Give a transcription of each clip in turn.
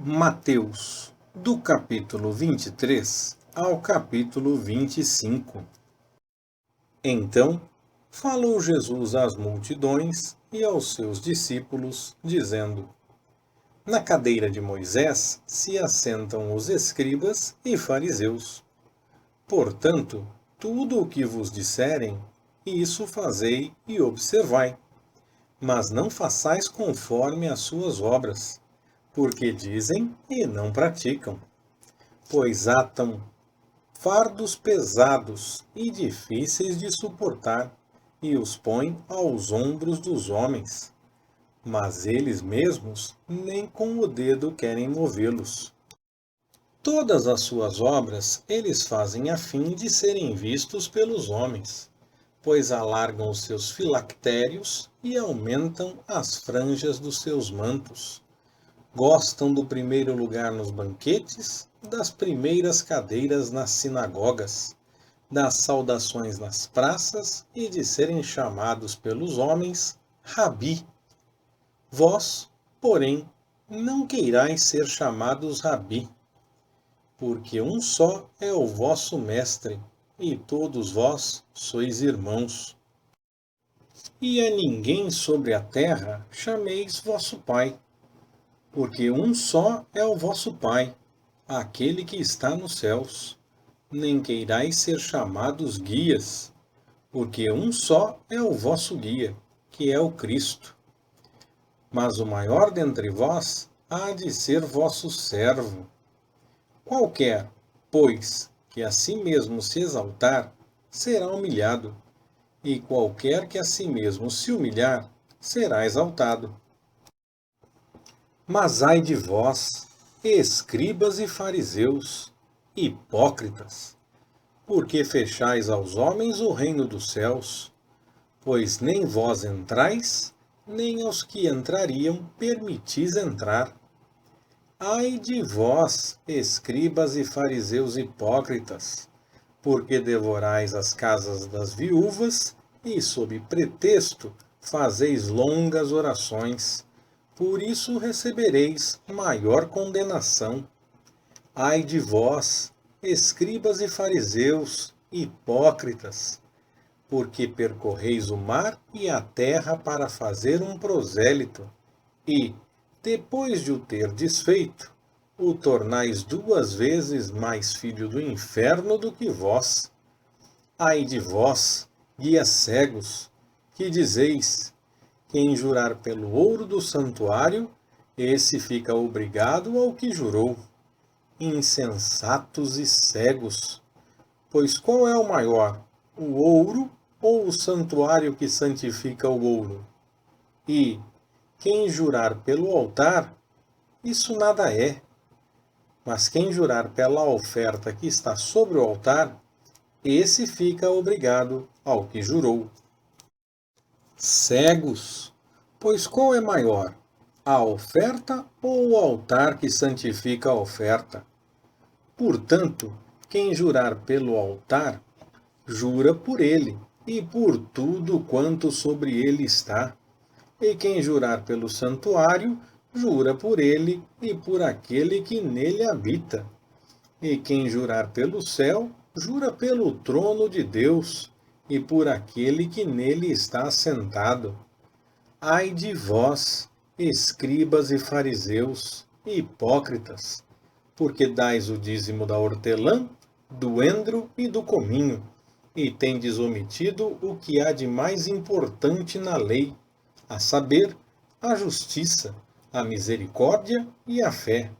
Mateus, do capítulo 23 ao capítulo 25. Então, falou Jesus às multidões e aos seus discípulos, dizendo: Na cadeira de Moisés se assentam os escribas e fariseus. Portanto, tudo o que vos disserem, isso fazei e observai. Mas não façais conforme as suas obras, porque dizem e não praticam. Pois atam fardos pesados e difíceis de suportar, e os põem aos ombros dos homens. Mas eles mesmos nem com o dedo querem movê-los. Todas as suas obras eles fazem a fim de serem vistos pelos homens, pois alargam os seus filactérios e aumentam as franjas dos seus mantos. Gostam do primeiro lugar nos banquetes, das primeiras cadeiras nas sinagogas, das saudações nas praças e de serem chamados pelos homens Rabi. Vós, porém, não queirais ser chamados Rabi, porque um só é o vosso mestre, e todos vós sois irmãos. E a ninguém sobre a terra chameis vosso Pai, porque um só é o vosso Pai, aquele que está nos céus. Nem queirais ser chamados guias, porque um só é o vosso guia, que é o Cristo. Mas o maior dentre vós há de ser vosso servo. Qualquer, pois, que a si mesmo se exaltar, será humilhado, e qualquer que a si mesmo se humilhar, será exaltado. Mas ai de vós, escribas e fariseus, hipócritas, porque fechais aos homens o reino dos céus, pois nem vós entrais, nem aos que entrariam permitis entrar. Ai de vós, escribas e fariseus hipócritas, porque devorais as casas das viúvas e, sob pretexto, fazeis longas orações. Por isso recebereis maior condenação. Ai de vós, escribas e fariseus, hipócritas, porque percorreis o mar e a terra para fazer um prosélito, e, depois de o ter desfeito, o tornais 2 vezes mais filho do inferno do que vós. Ai de vós, guias cegos, que dizeis: quem jurar pelo ouro do santuário, esse fica obrigado ao que jurou. Insensatos e cegos! Pois qual é o maior, o ouro ou o santuário que santifica o ouro? E quem jurar pelo altar, isso nada é. Mas quem jurar pela oferta que está sobre o altar, esse fica obrigado ao que jurou. Cegos! Pois qual é maior, a oferta ou o altar que santifica a oferta? Portanto, quem jurar pelo altar, jura por ele, e por tudo quanto sobre ele está. E quem jurar pelo santuário, jura por ele e por aquele que nele habita. E quem jurar pelo céu, jura pelo trono de Deus e por aquele que nele está assentado. Ai de vós, escribas e fariseus, hipócritas, porque dais o dízimo da hortelã, do endro e do cominho, e tendes omitido o que há de mais importante na lei, a saber, a justiça, a misericórdia e a fé.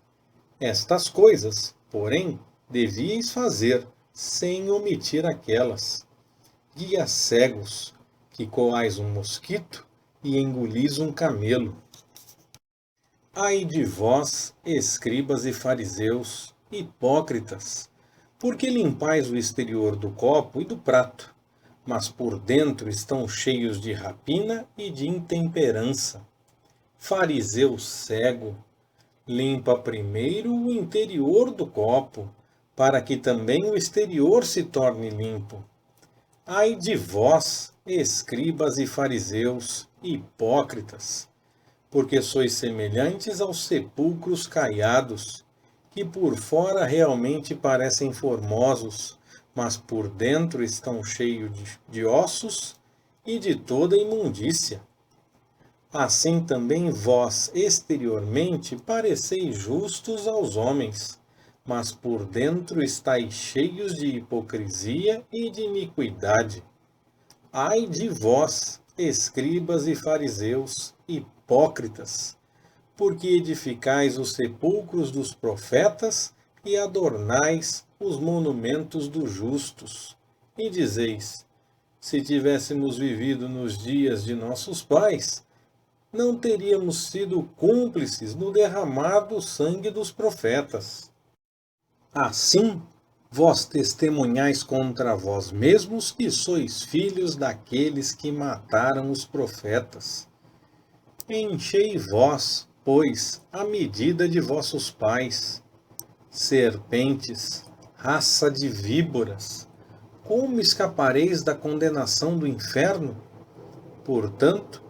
Estas coisas, porém, devíeis fazer, sem omitir aquelas. Guias cegos, que coais um mosquito e engolis um camelo. Ai de vós, escribas e fariseus, hipócritas, porque limpais o exterior do copo e do prato, mas por dentro estão cheios de rapina e de intemperança. Fariseu cego, limpa primeiro o interior do copo, para que também o exterior se torne limpo. Ai de vós, escribas e fariseus, hipócritas, porque sois semelhantes aos sepulcros caiados, que por fora realmente parecem formosos, mas por dentro estão cheios de ossos e de toda imundícia. Assim também vós exteriormente pareceis justos aos homens, mas por dentro estáis cheios de hipocrisia e de iniquidade. Ai de vós, escribas e fariseus, hipócritas, porque edificais os sepulcros dos profetas e adornais os monumentos dos justos. E dizeis: se tivéssemos vivido nos dias de nossos pais, não teríamos sido cúmplices no derramado sangue dos profetas. Assim, vós testemunhais contra vós mesmos que sois filhos daqueles que mataram os profetas. Enchei vós, pois, a medida de vossos pais. Serpentes, raça de víboras, como escapareis da condenação do inferno? Portanto,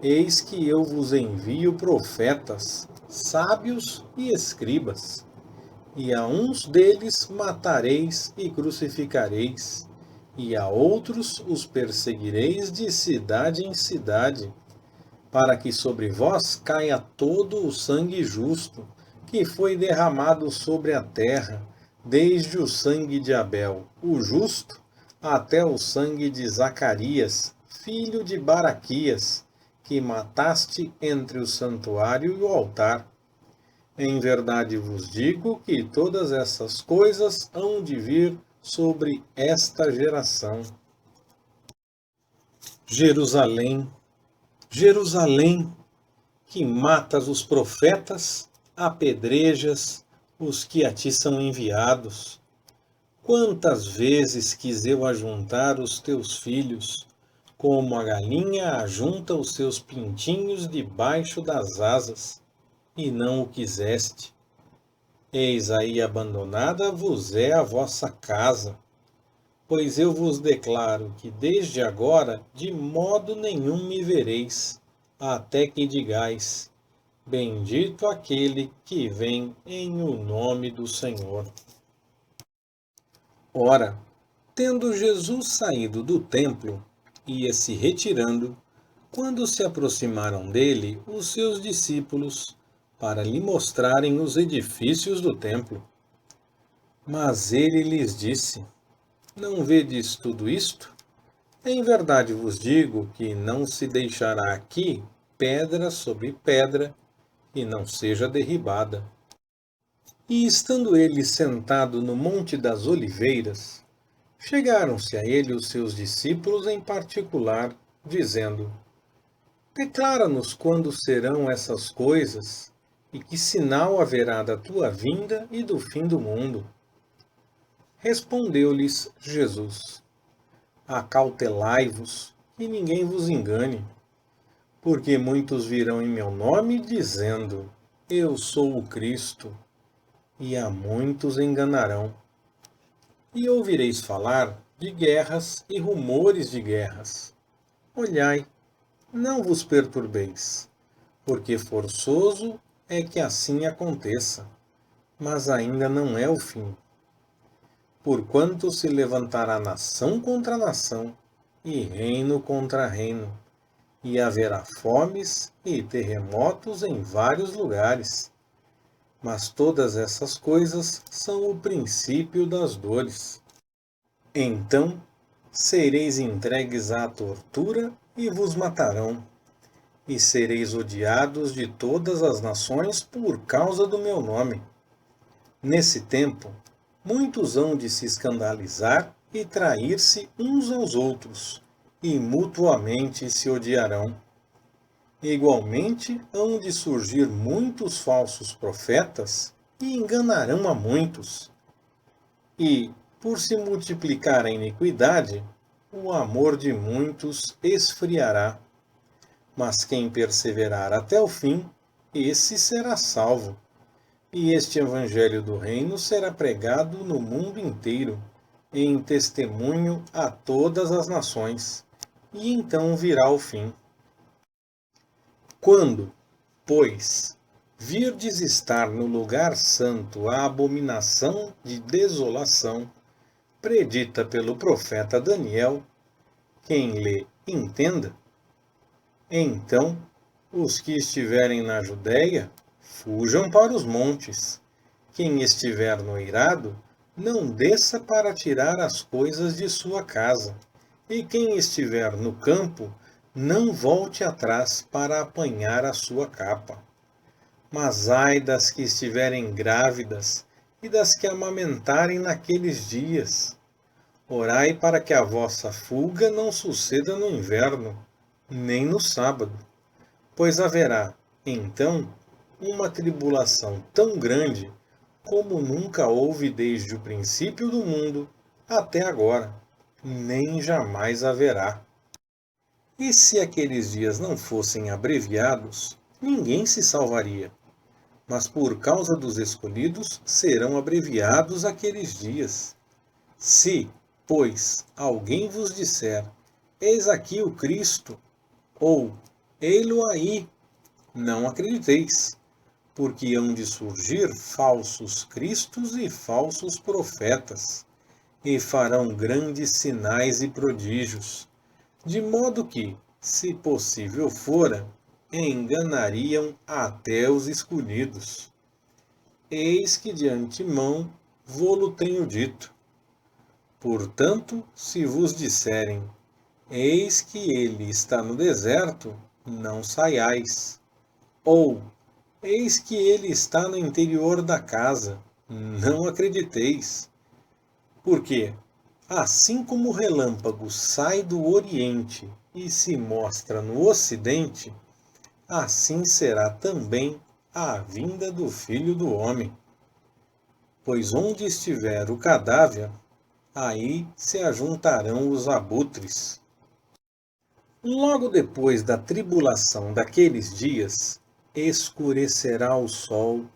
eis que eu vos envio profetas, sábios e escribas, e a uns deles matareis e crucificareis, e a outros os perseguireis de cidade em cidade, para que sobre vós caia todo o sangue justo, que foi derramado sobre a terra, desde o sangue de Abel, o justo, até o sangue de Zacarias, filho de Baraquias, que mataste entre o santuário e o altar. Em verdade vos digo que todas essas coisas hão de vir sobre esta geração. Jerusalém, Jerusalém, que matas os profetas, apedrejas os que a ti são enviados. Quantas vezes quis eu ajuntar os teus filhos, como a galinha ajunta os seus pintinhos debaixo das asas, e não o quiseste. Eis aí abandonada vos é a vossa casa. Pois eu vos declaro que desde agora de modo nenhum me vereis, até que digais: bendito aquele que vem em o nome do Senhor. Ora, tendo Jesus saído do templo, ia se retirando, quando se aproximaram dele os seus discípulos, para lhe mostrarem os edifícios do templo. Mas ele lhes disse: não vedes tudo isto? Em verdade vos digo que não se deixará aqui pedra sobre pedra, e não seja derribada. E estando ele sentado no Monte das Oliveiras, chegaram-se a ele os seus discípulos em particular, dizendo: declara-nos quando serão essas coisas, e que sinal haverá da tua vinda e do fim do mundo. Respondeu-lhes Jesus: acautelai-vos, e ninguém vos engane, porque muitos virão em meu nome, dizendo: eu sou o Cristo, e a muitos enganarão. E ouvireis falar de guerras e rumores de guerras. Olhai, não vos perturbeis, porque forçoso é que assim aconteça, mas ainda não é o fim. Porquanto se levantará nação contra nação, e reino contra reino, e haverá fomes e terremotos em vários lugares. Mas todas essas coisas são o princípio das dores. Então sereis entregues à tortura e vos matarão, e sereis odiados de todas as nações por causa do meu nome. Nesse tempo, muitos hão de se escandalizar e trair-se uns aos outros, e mutuamente se odiarão. Igualmente, hão de surgir muitos falsos profetas e enganarão a muitos. E, por se multiplicar a iniquidade, o amor de muitos esfriará. Mas quem perseverar até o fim, esse será salvo. E este evangelho do reino será pregado no mundo inteiro, em testemunho a todas as nações. E então virá o fim. Quando, pois, virdes estar no lugar santo a abominação de desolação, predita pelo profeta Daniel, quem lê, entenda. Então, os que estiverem na Judéia, fujam para os montes. Quem estiver no eirado, não desça para tirar as coisas de sua casa. E quem estiver no campo, não volte atrás para apanhar a sua capa. Mas ai das que estiverem grávidas e das que amamentarem naqueles dias. Orai para que a vossa fuga não suceda no inverno, nem no sábado, pois haverá, então, uma tribulação tão grande como nunca houve desde o princípio do mundo até agora, nem jamais haverá. E se aqueles dias não fossem abreviados, ninguém se salvaria. Mas por causa dos escolhidos serão abreviados aqueles dias. Se, pois, alguém vos disser, eis aqui o Cristo, ou ei-lo aí, não acrediteis, porque hão de surgir falsos cristos e falsos profetas, e farão grandes sinais e prodígios, de modo que, se possível fora, enganariam até os escolhidos. Eis que de antemão vô-lo tenho dito. Portanto, se vos disserem, eis que ele está no deserto, não saiais. Ou, eis que ele está no interior da casa, não acrediteis. Porque, assim como o relâmpago sai do oriente e se mostra no ocidente, assim será também a vinda do Filho do Homem. Pois onde estiver o cadáver, aí se ajuntarão os abutres. Logo depois da tribulação daqueles dias, escurecerá o sol,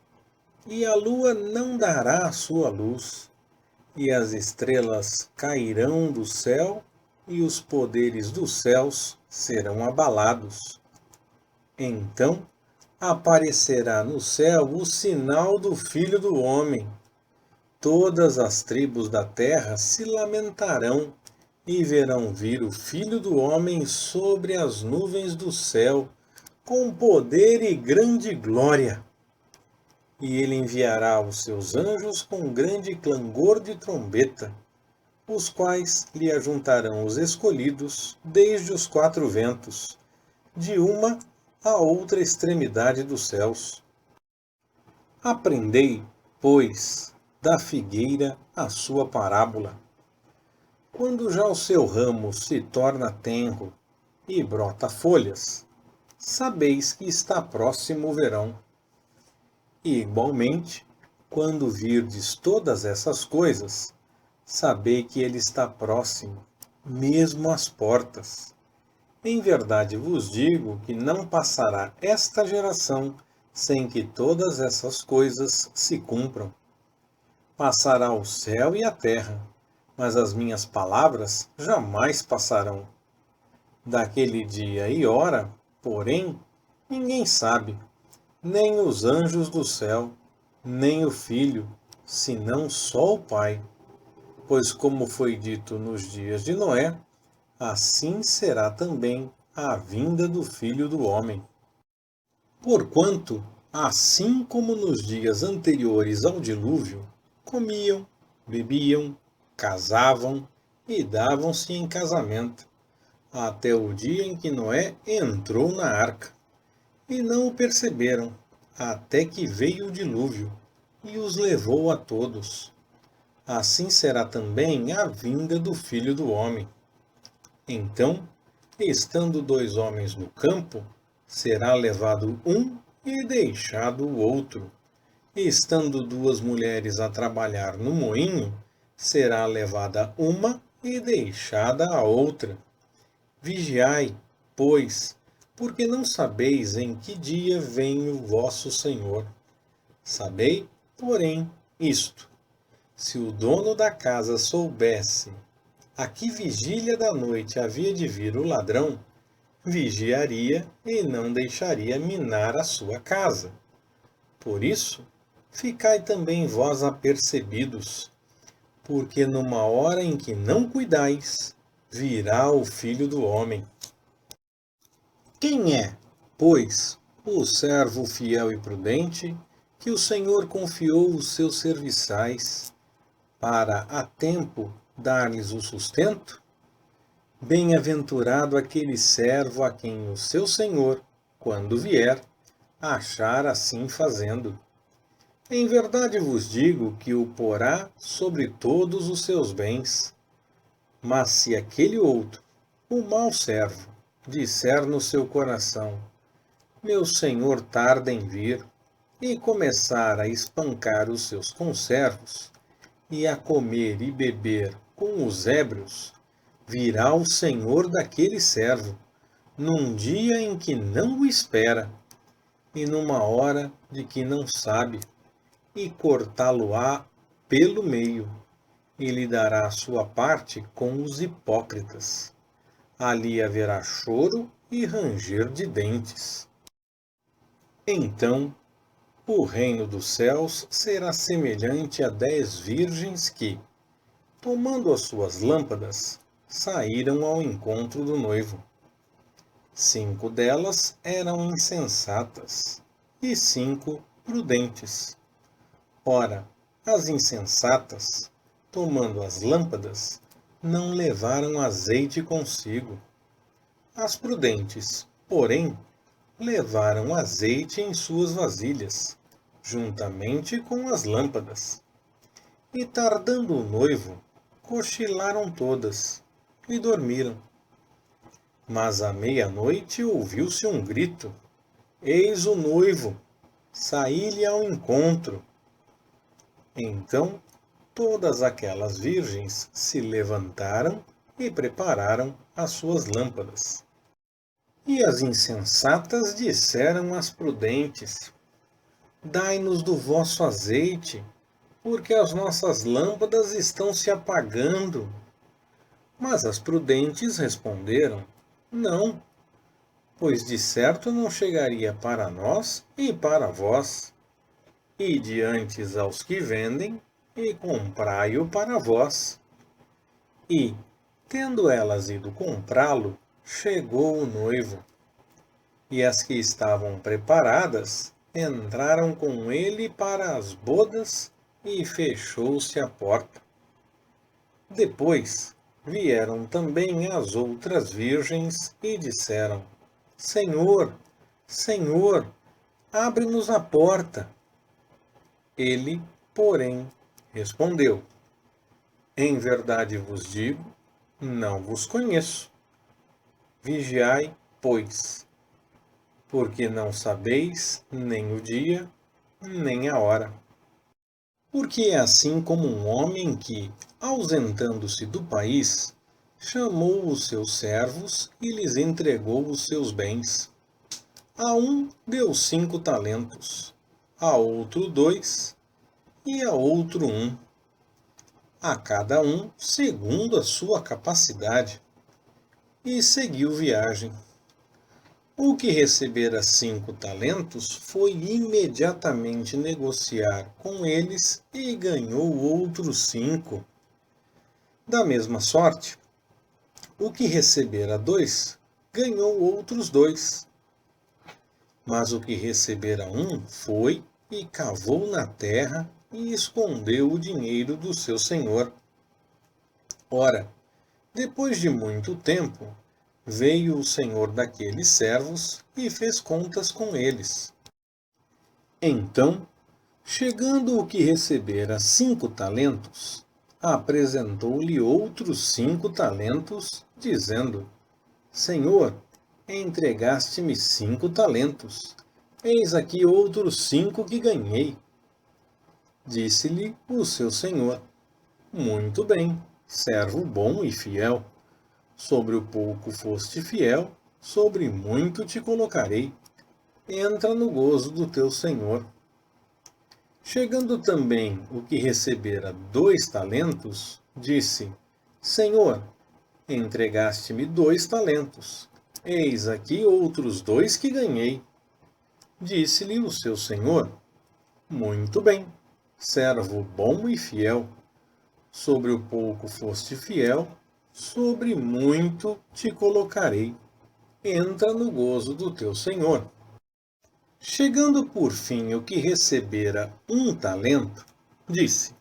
e a lua não dará a sua luz, e as estrelas cairão do céu, e os poderes dos céus serão abalados. Então aparecerá no céu o sinal do Filho do Homem. Todas as tribos da terra se lamentarão e verão vir o Filho do Homem sobre as nuvens do céu, com poder e grande glória. E ele enviará os seus anjos com grande clangor de trombeta, os quais lhe ajuntarão os escolhidos desde os quatro ventos, de uma à outra extremidade dos céus. Aprendei, pois, da figueira a sua parábola. Quando já o seu ramo se torna tenro e brota folhas, sabeis que está próximo o verão. E, igualmente, quando virdes todas essas coisas, sabei que ele está próximo, mesmo às portas. Em verdade vos digo que não passará esta geração sem que todas essas coisas se cumpram. Passará o céu e a terra, mas as minhas palavras jamais passarão. Daquele dia e hora, porém, ninguém sabe, nem os anjos do céu, nem o Filho, senão só o Pai. Pois como foi dito nos dias de Noé, assim será também a vinda do Filho do Homem. Porquanto, assim como nos dias anteriores ao dilúvio, comiam, bebiam, casavam e davam-se em casamento, até o dia em que Noé entrou na arca. E não o perceberam, até que veio o dilúvio, e os levou a todos. Assim será também a vinda do Filho do Homem. Então, estando dois homens no campo, será levado um e deixado o outro. Estando duas mulheres a trabalhar no moinho, será levada uma e deixada a outra. Vigiai, pois, porque não sabeis em que dia vem o vosso Senhor. Sabei, porém, isto: se o dono da casa soubesse a que vigília da noite havia de vir o ladrão, vigiaria e não deixaria minar a sua casa. Por isso, ficai também vós apercebidos, porque numa hora em que não cuidais, virá o Filho do Homem. Quem é, pois, o servo fiel e prudente, que o Senhor confiou os seus serviçais, para a tempo dar-lhes o sustento? Bem-aventurado aquele servo a quem o seu Senhor, quando vier, achar assim fazendo. Em verdade vos digo que o porá sobre todos os seus bens. Mas se aquele outro, o mau servo, disser no seu coração: meu senhor tarda em vir, e começar a espancar os seus conservos, e a comer e beber com os ébrios, virá o senhor daquele servo, num dia em que não o espera, e numa hora de que não sabe, e cortá-lo-á pelo meio, e lhe dará a sua parte com os hipócritas. Ali haverá choro e ranger de dentes. Então, o reino dos céus será semelhante a 10 virgens que, tomando as suas lâmpadas, saíram ao encontro do noivo. 5 delas eram insensatas e 5 prudentes. Ora, as insensatas, tomando as lâmpadas, não levaram azeite consigo. As prudentes, porém, levaram azeite em suas vasilhas, juntamente com as lâmpadas. E tardando o noivo, cochilaram todas e dormiram. Mas à meia-noite ouviu-se um grito: eis o noivo, saí-lhe ao encontro. Então todas aquelas virgens se levantaram e prepararam as suas lâmpadas. E as insensatas disseram às prudentes: dai-nos do vosso azeite, porque as nossas lâmpadas estão se apagando. Mas as prudentes responderam: não, pois de certo não chegaria para nós e para vós. Ide antes aos que vendem e comprai-o para vós. E, tendo elas ido comprá-lo, chegou o noivo. E as que estavam preparadas entraram com ele para as bodas e fechou-se a porta. Depois vieram também as outras virgens e disseram: Senhor, Senhor, abre-nos a porta. Ele, porém, respondeu: em verdade vos digo, não vos conheço. Vigiai, pois, porque não sabeis nem o dia, nem a hora. Porque é assim como um homem que, ausentando-se do país, chamou os seus servos e lhes entregou os seus bens. A um deu 5 talentos, a outro 2, e a outro 1, a cada um segundo a sua capacidade, e seguiu viagem. O que recebera 5 talentos foi imediatamente negociar com eles e ganhou outros 5. Da mesma sorte, o que recebera 2 ganhou outros 2. Mas o que recebera 1 foi e cavou na terra e escondeu o dinheiro do seu senhor. Ora, depois de muito tempo, veio o senhor daqueles servos e fez contas com eles. Então, chegando o que recebera 5 talentos, apresentou-lhe outros 5 talentos, dizendo: Senhor, entregaste-me 5 talentos. Eis aqui outros 5 que ganhei. Disse-lhe o seu senhor: muito bem, servo bom e fiel. Sobre o pouco foste fiel, sobre muito te colocarei. Entra no gozo do teu senhor. Chegando também o que recebera 2 talentos, disse: Senhor, entregaste-me 2 talentos. Eis aqui outros 2 que ganhei. Disse-lhe o seu senhor: Muito bem, servo bom e fiel. Sobre o pouco foste fiel, sobre muito te colocarei. Entra no gozo do teu senhor. Chegando por fim o que recebera 1 talento, disse: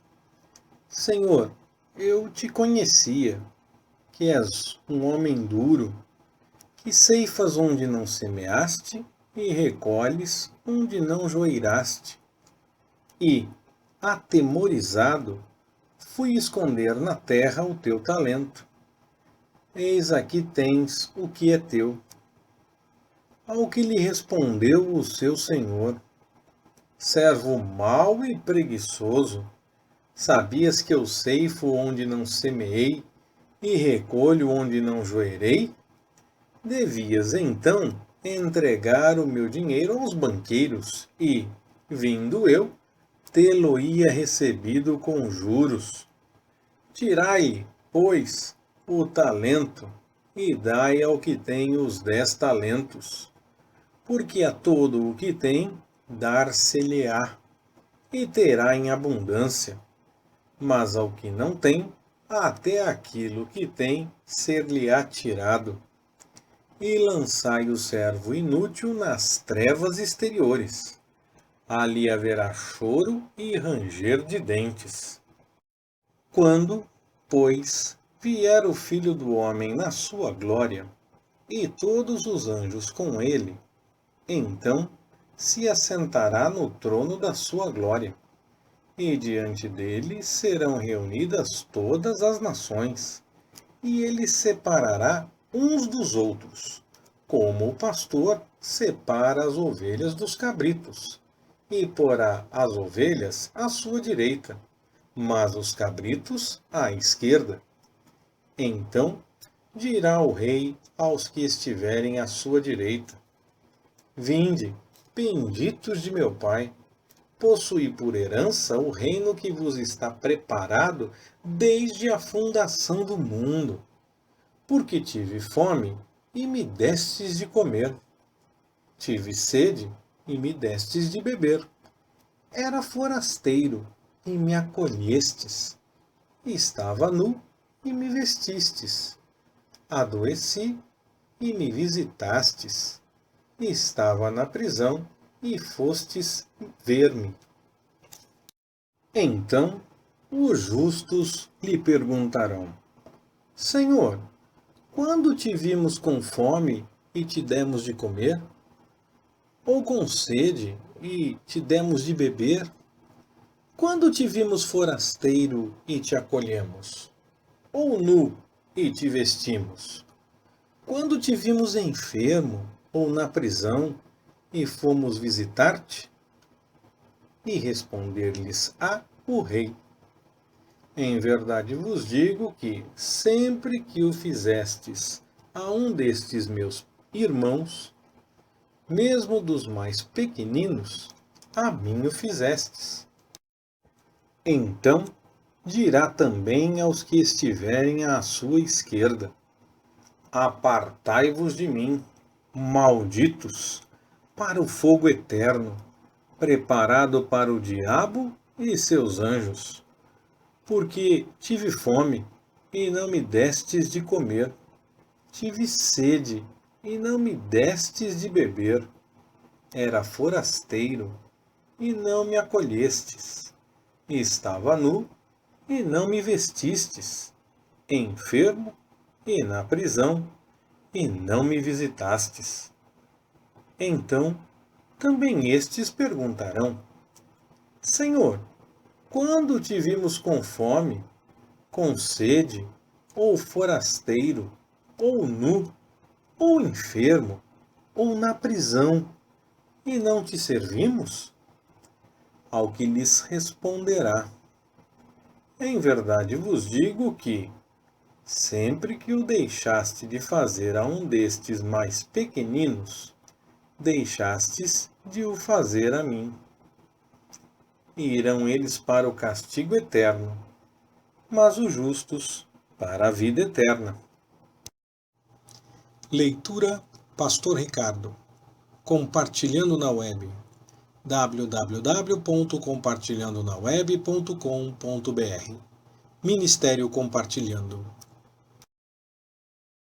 Senhor, eu te conhecia, que és um homem duro, que ceifas onde não semeaste e recolhes onde não joeiraste. E, atemorizado, fui esconder na terra o teu talento. Eis aqui tens o que é teu. Ao que lhe respondeu o seu senhor: Servo mau e preguiçoso, sabias que eu ceifo onde não semeei e recolho onde não joerei? Devias então entregar o meu dinheiro aos banqueiros e, vindo eu, tê-lo-ia recebido com juros. Tirai, pois, o talento e dai ao que tem os 10 talentos, porque a todo o que tem dar-se-lhe-á, e terá em abundância, mas ao que não tem, até aquilo que tem ser-lhe-á tirado. E lançai o servo inútil nas trevas exteriores. Ali haverá choro e ranger de dentes. Quando, pois, vier o Filho do Homem na sua glória, e todos os anjos com ele, então se assentará no trono da sua glória, e diante dele serão reunidas todas as nações, e ele separará uns dos outros, como o pastor separa as ovelhas dos cabritos, e porá as ovelhas à sua direita, mas os cabritos à esquerda. Então dirá o rei aos que estiverem à sua direita: Vinde, benditos de meu Pai, possuí por herança o reino que vos está preparado desde a fundação do mundo. Porque tive fome e me destes de comer, tive sede e me destes de beber. Era forasteiro e me acolhestes, estava nu e me vestistes, adoeci e me visitastes, estava na prisão e fostes ver-me. Então os justos lhe perguntarão: Senhor, quando te vimos com fome e te demos de comer? Ou com sede e te demos de beber? Quando te vimos forasteiro e te acolhemos? Ou nu e te vestimos? Quando te vimos enfermo ou na prisão e fomos visitar-te? E responder-lhes-á o rei: Em verdade vos digo que, sempre que o fizestes a um destes meus irmãos, mesmo dos mais pequeninos, a mim o fizestes. Então dirá também aos que estiverem à sua esquerda: Apartai-vos de mim, malditos, para o fogo eterno, preparado para o diabo e seus anjos. Porque tive fome e não me destes de comer, tive sede e não me destes de beber, era forasteiro e não me acolhestes, estava nu e não me vestistes, enfermo e na prisão e não me visitastes. Então também estes perguntarão: Senhor, quando te vimos com fome, com sede, ou forasteiro, ou nu, ou enfermo, ou na prisão, e não te servimos? Ao que lhes responderá: Em verdade vos digo que, sempre que o deixaste de fazer a um destes mais pequeninos, deixastes de o fazer a mim. E irão eles para o castigo eterno, mas os justos para a vida eterna. Leitura Pastor Ricardo. Compartilhando na Web. www.compartilhandonaweb.com.br Ministério Compartilhando.